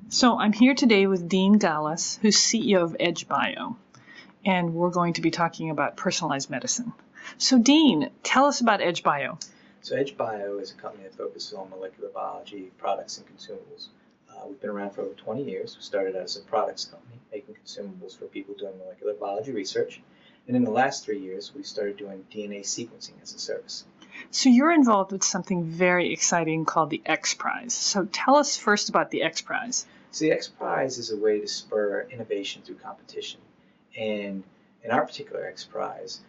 So I'm here today with Dean Gaalaas, who's CEO of EdgeBio, and we're going to be talking about personalized medicine. So Dean, tell us about EdgeBio. So EdgeBio is a company that focuses on molecular biology, products, and consumables. We've been around for over 20 years. We started out as a products company, making consumables for people doing molecular biology research. And in the last 3 years, we started doing DNA sequencing as a service. So you're involved with something very exciting called the X Prize. So tell us first about the X Prize. So the X Prize is a way to spur innovation through competition. And in our particular X Prize,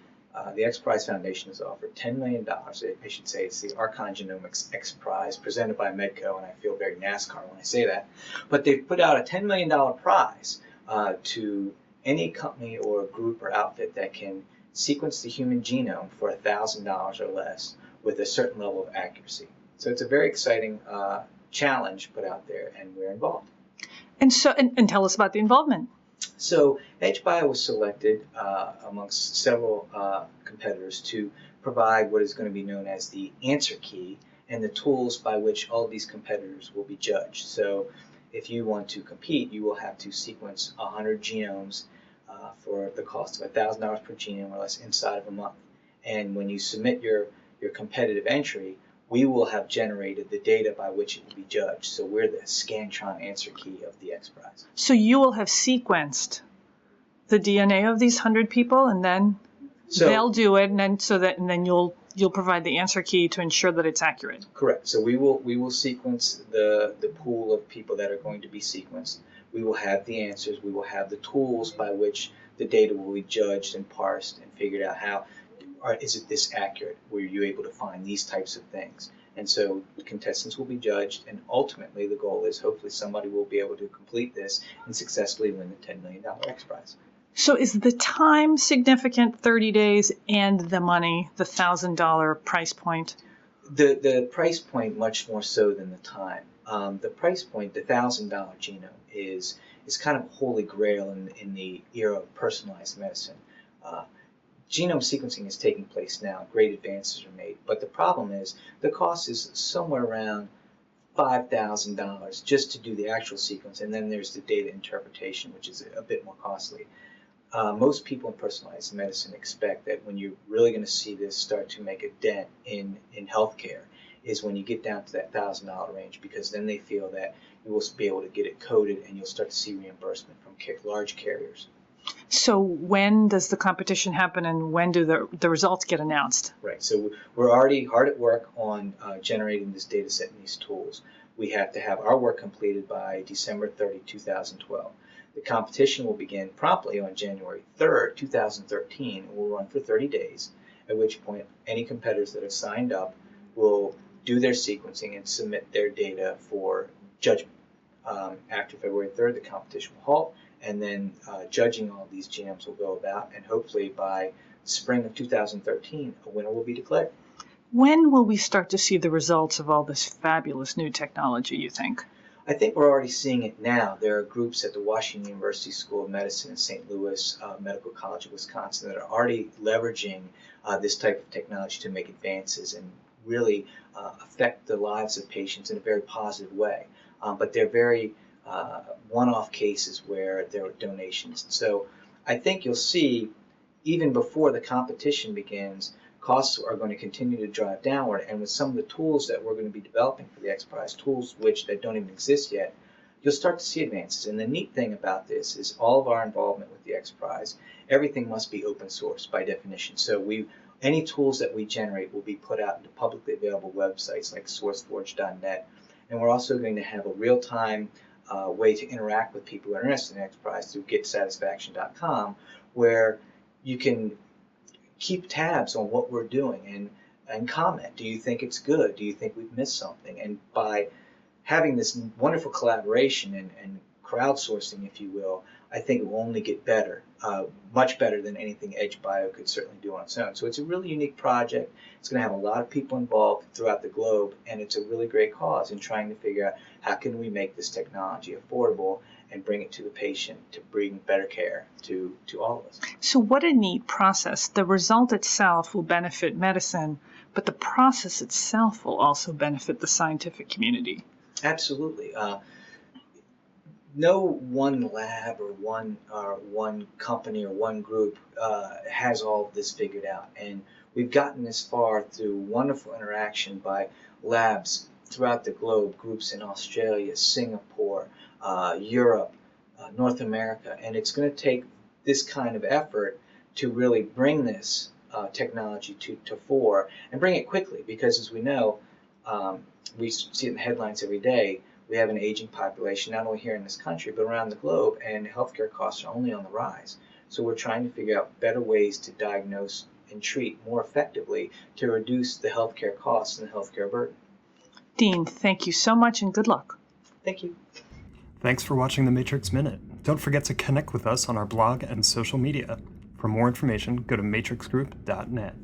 the X Prize Foundation has offered $10 million. I should say it's the Archon Genomics X Prize presented by Medco, and I feel very NASCAR when I say that. But they've put out a $10 million prize to any company or group or outfit that can sequence the human genome for $1,000 or less with a certain level of accuracy. So it's a very exciting challenge put out there, and we're involved. And tell us about the involvement. So EdgeBio was selected amongst several competitors to provide what is going to be known as the answer key and the tools by which all of these competitors will be judged. So if you want to compete, you will have to sequence 100 genomes for the cost of $1,000 per genome or less inside of a month. And when you submit your competitive entry, we will have generated the data by which it will be judged. So we're the Scantron answer key of the X Prize. So you will have sequenced the DNA of these 100 people, and then they'll do it, and then you'll provide the answer key to ensure that it's accurate. Correct. So we will sequence the pool of people that are going to be sequenced. We will have the answers. We will have the tools by which the data will be judged and parsed and figured out how. Is it this accurate? Were you able to find these types of things? And so the contestants will be judged, and ultimately the goal is hopefully somebody will be able to complete this and successfully win the $10 million X Prize. So is the time significant, 30 days, and the money, the $1,000 price point? The price point much more so than the time. The price point, the $1,000 genome, is kind of holy grail in the era of personalized medicine. Genome sequencing is taking place now. Great advances are made. But the problem is the cost is somewhere around $5,000 just to do the actual sequence. And then there's the data interpretation, which is a bit more costly. Most people in personalized medicine expect that when you're really going to see this start to make a dent in healthcare is when you get down to that $1,000 range, because then they feel that you will be able to get it coded and you'll start to see reimbursement from large carriers. So when does the competition happen, and when do the results get announced? Right. So we're already hard at work on generating this data set and these tools. We have to have our work completed by December 30, 2012. The competition will begin promptly on January 3rd, 2013, and will run for 30 days, at which point any competitors that have signed up will do their sequencing and submit their data for judgment. After February 3rd, the competition will halt, and then judging all these genomes will go about, and hopefully by spring of 2013, a winner will be declared. When will we start to see the results of all this fabulous new technology, you think? I think we're already seeing it now. There are groups at the Washington University School of Medicine in St. Louis, Medical College of Wisconsin, that are already leveraging this type of technology to make advances and really affect the lives of patients in a very positive way. But they're very one-off cases where there are donations. So I think you'll see, even before the competition begins, costs are going to continue to drive downward. And with some of the tools that we're going to be developing for the X Prize, tools that don't even exist yet, you'll start to see advances. And the neat thing about this is all of our involvement with the X Prize, everything must be open source by definition. So any tools that we generate will be put out into publicly available websites like sourceforge.net. And we're also going to have a real-time way to interact with people who are interested in X Prize through getsatisfaction.com, where you can keep tabs on what we're doing and comment. Do you think it's good? Do you think we've missed something? And by having this wonderful collaboration and crowdsourcing, if you will, I think it will only get better, much better than anything EdgeBio could certainly do on its own. So it's a really unique project. It's going to have a lot of people involved throughout the globe, and it's a really great cause in trying to figure out how can we make this technology affordable and bring it to the patient to bring better care to all of us. So what a neat process. The result itself will benefit medicine, but the process itself will also benefit the scientific community. Absolutely. no one lab or one company or one group has all of this figured out, and we've gotten this far through wonderful interaction by labs throughout the globe, groups in Australia, Singapore, Europe, North America, and it's going to take this kind of effort to really bring this technology to fore and bring it quickly, because as we know, we see it in the headlines every day. We have an aging population, not only here in this country, but around the globe, and healthcare costs are only on the rise. So we're trying to figure out better ways to diagnose and treat more effectively to reduce the healthcare costs and the healthcare burden. Dean, thank you so much and good luck. Thank you. Thanks for watching the Matrix Minute. Don't forget to connect with us on our blog and social media. For more information, go to matrixgroup.net.